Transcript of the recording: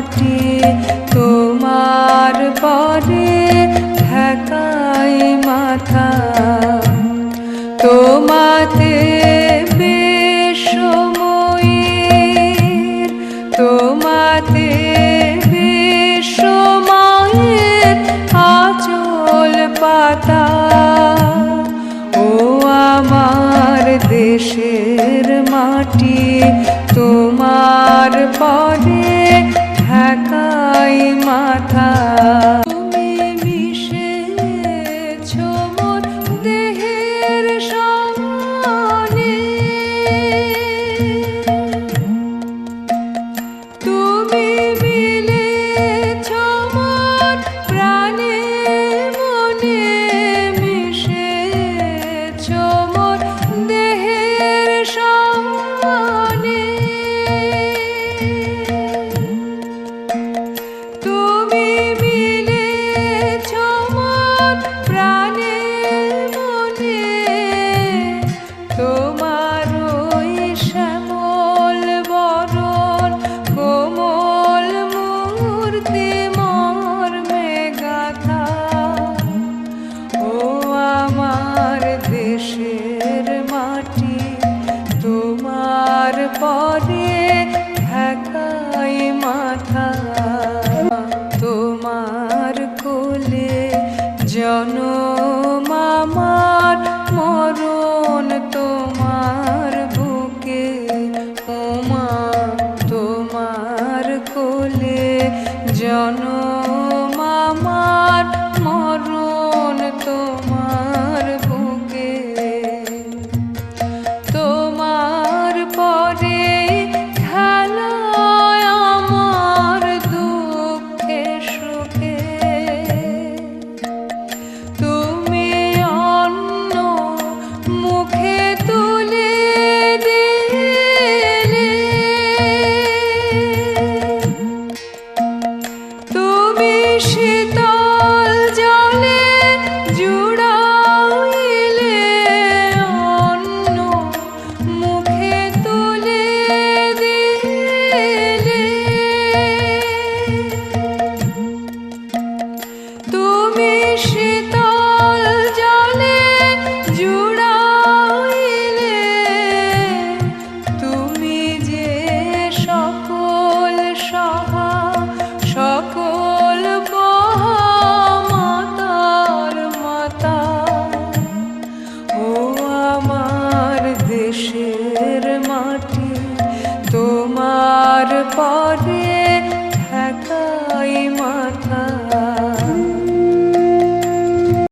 মাটি তোমার পরে ঢাকাই মাথা তোমাতে বিশ্বময়ের তোমাতে বিশ্বময়ের আঁচল পাতা ও আমার দেশের মাটি তোমার পরে ঢাকাই মাথা তুমি মিশেছ মোর দেহের সঙ্গে তুমি মিলেছ মোর প্রাণে মনে মিশেছ মোর দেহের সঙ্গে তুমি মিলেছ মোর প্রাণে মনে তোমার ওই শ্যামল বরণ কোমল মূর্তি মর্মে গাথা ও আমার দেশের মাটি তোমার পরে ঢাকাই মাথা তোমার কোলে জনম আমার মরণ তোমার বুকে ওমা তোমার কোলে জন